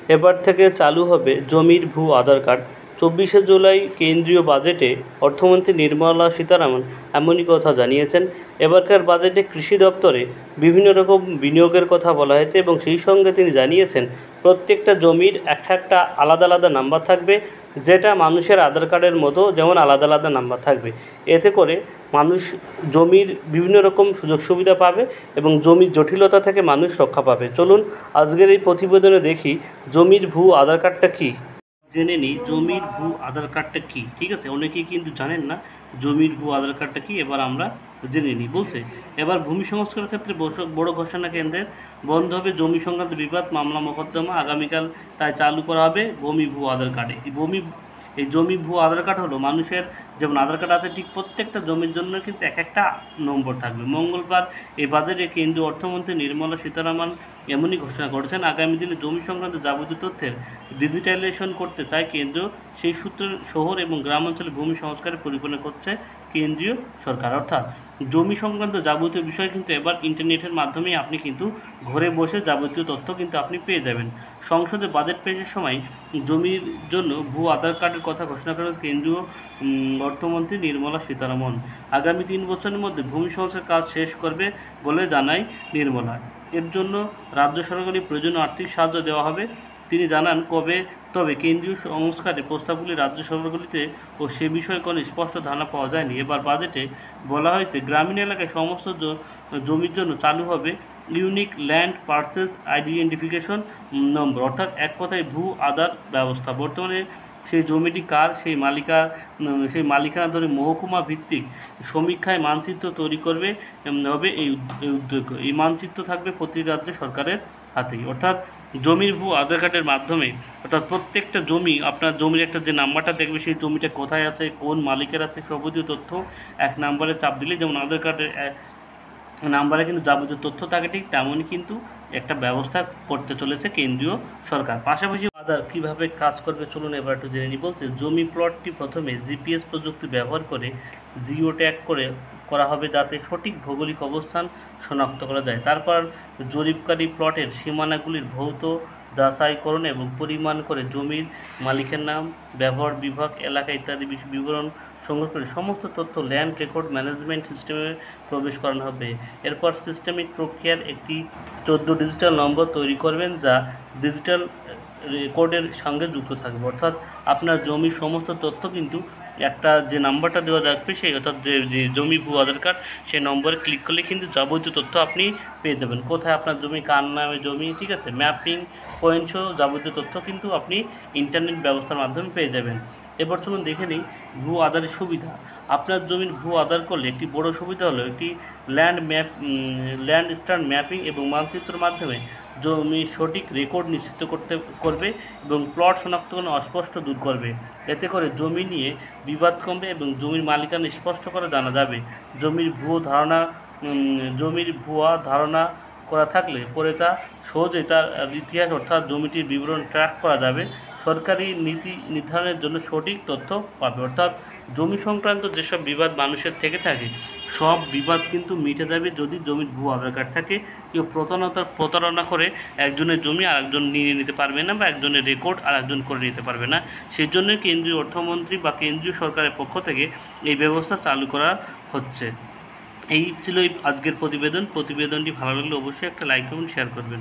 এবার থেকে চালু হবে জমির ভূ আধার কার্ড। 24শে জুলাই কেন্দ্রীয় বাজেটে অর্থমন্ত্রী নির্মলা সীতারামন এমনই কথা জানিয়েছেন। এবারকার বাজেটে কৃষি দপ্তরে বিভিন্ন রকম বিনিয়োগের কথা বলা হয়েছে এবং সেই সঙ্গে তিনি জানিয়েছেন প্রত্যেকটা জমির একটা আলাদা আলাদা নাম্বার থাকবে, যেটা মানুষের আধার কার্ডের মতো যেমন আলাদা আলাদা নাম্বার থাকবে। এতে করে মানুষ জমির বিভিন্ন রকম সুযোগ সুবিধা পাবে এবং জমির জটিলতা থেকে মানুষ রক্ষা পাবে। চলুন আজকের এই প্রতিবেদনে দেখি জমির ভূ আধার কার্ডটা কী। জেনে নিই জমির ভূ আধার কার্ডটা কী। ঠিক আছে, অনেকেই কিন্তু জানেন না জমির ভূ আধার কার্ডটা কী, এবার আমরা জেনে নিই। বলছে এবার ভূমি সংস্কারের ক্ষেত্রে বড় ঘোষণা কেন্দ্রের, বন্ধ হবে জমি সংক্রান্ত বিবাদ মামলা মোকদ্দমা, আগামীকাল তাই চালু করা হবে ভূমি ভূ আধার কার্ড। এই জমি ভূ আধার কার্ড হলো মানুষের যেমন আধার কার্ড আছে ঠিক প্রত্যেকটা জমির জন্য কিন্তু একটা নম্বর থাকবে। মঙ্গলবার এই বাজেটে কেন্দ্রীয় অর্থমন্ত্রী নির্মলা সীতারামন এমনই ঘোষণা করেছেন। আগামী দিনে জমি সংক্রান্ত যাবতীয় তথ্যের ডিজিটালাইজেশন করতে চায় কেন্দ্র। সেই সূত্রে শহর এবং গ্রামাঞ্চলে ভূমি সংস্কারের পরিকল্পনা করছে কেন্দ্রীয় সরকার। অর্থাৎ জমি সংক্রান্ত যাবতীয় বিষয় কিন্তু এবার ইন্টারনেটের মাধ্যমেই আপনি কিন্তু ঘরে বসে যাবতীয় তথ্য কিন্তু আপনি পেয়ে যাবেন। সংসদে বাজেট পেশের সময় জমির জন্য ভূ আধার কার্ডের কথা ঘোষণা করেন কেন্দ্রীয় অর্থমন্ত্রী নির্মলা সীতারামন। আগামী 3 বছরের মধ্যে ভূমি সংস্কার কাজ শেষ করবে বলে জানায় নির্মলা। এর জন্য রাজ্য সরকারের প্রয়োজনীয় আর্থিক সাহায্য দেওয়া হবে। তিনি জানান তবে কেন্দ্রীয় সংস্কারের প্রস্তাবগুলি রাজ্য সরকারগুলিতে ও সে বিষয়ে কোনো স্পষ্ট ধারণা পাওয়া যায়নি। এবার বাজেটে বলা হয়েছে গ্রামীণ এলাকায় সমস্ত জমির জন্য চালু হবে ইউনিক ল্যান্ড পার্সেস আইডেন্টিফিকেশন নম্বর, অর্থাৎ এক কথায় ভূ আধার ব্যবস্থা। বর্তমানে সেই জমিটি কার সেই মালিকানা ধরে মহকুমা ভিত্তিক সমীক্ষায় মানচিত্র তৈরি করবে হবে এই উদ্যোগ। এই মানচিত্র থাকবে প্রতি রাজ্য সরকারের হাতেই। অর্থাৎ জমির ভূ আধার কার্ডের মাধ্যমে অর্থাৎ প্রত্যেকটা জমি আপনার জমির একটা যে নাম্বারটা দেখবে সেই জমিটা কোথায় আছে, কোন মালিকের আছে, যাবতীয় তথ্য এক নাম্বারে চাপ দিলে যেমন আধার কার্ডের নাম্বারে কিন্তু যাবতীয় তথ্য থাকে ঠিক তেমনই কিন্তু একটা ব্যবস্থা করতে চলেছে কেন্দ্রীয় সরকার। পাশাপাশি আধার কীভাবে কাজ করবে চলুন এবার একটু জেনে নিই। বলছে জমি প্লটটি প্রথমে জিপিএস প্রযুক্তি ব্যবহার করে জিও ট্যাগ করা হবে যাতে সঠিক ভৌগোলিক অবস্থান শনাক্ত করা যায়। তারপর জরিপকারী প্লটের সীমানাগুলির ভৌত যাচাইকরণ এবং পরিমাণ করে জমির মালিকের নাম, ব্যবহার বিভাগ, এলাকা ইত্যাদি বিবরণ সংগ্রহ করে সমস্ত তথ্য ল্যান্ড রেকর্ড ম্যানেজমেন্ট সিস্টেমে প্রবেশ করানো হবে। এরপর সিস্টেমিক প্রক্রিয়ার একটি 14 ডিজিটাল নম্বর তৈরি করবেন যা ডিজিটাল রেকর্ডের সঙ্গে যুক্ত থাকবে। অর্থাৎ আপনার জমির সমস্ত তথ্য কিন্তু একটা যে নাম্বারটা দেওয়া থাকবে সেই অর্থাৎ যে জমি ভূ আধার কার্ড সেই নম্বরে ক্লিক করলে কিন্তু যাবতীয় তথ্য আপনি পেয়ে যাবেন। কোথায় আপনার জমি, কার নামে জমি, ঠিক আছে, ম্যাপিং পয়েন্ট সহ যাবতীয় তথ্য কিন্তু আপনি ইন্টারনেট ব্যবস্থার মাধ্যমে পেয়ে যাবেন। এবার চলুন দেখে নিই ভূ আধারের সুবিধা। আপনার জমির ভূ আধার করলে একটি বড় সুবিধা হলো একটি ল্যান্ড স্টার ম্যাপিং এবং মানচিত্রের মাধ্যমে জমির সঠিক রেকর্ড নিশ্চিত করবে এবং প্লট শনাক্তকরণ অস্পষ্ট দূর করবে। এতে করে জমি নিয়ে বিবাদ কমবে এবং জমির মালিকানা স্পষ্ট করে জানা যাবে। জমির ভুয়া ধারণা করা থাকলে পরে তা সহজেই তার ইতিহাস অর্থাৎ জমিটির বিবরণ ট্র্যাক করা যাবে। সরকারি নীতি নির্ধারণের জন্য সঠিক তথ্য পাবে। অর্থাৎ জমি সংক্রান্ত যেসব বিবাদ মানুষের থেকে থাকে সব বিবাদ কিন্তু মিটে যাবে যদি জমির ভূ আধার কার্ড থাকে। কেউ প্রতারণা করে একজনের জমি আরেকজন নিয়ে নিতে পারবে না বা একজনের রেকর্ড আর একজন করে নিতে পারবে না। সেই জন্য কেন্দ্রীয় অর্থমন্ত্রী বা কেন্দ্রীয় সরকারের পক্ষ থেকে এই ব্যবস্থা চালু করা হচ্ছে। এই ছিল আজকের প্রতিবেদনটি ভালো লাগলে অবশ্যই একটা লাইক এবং শেয়ার করবেন।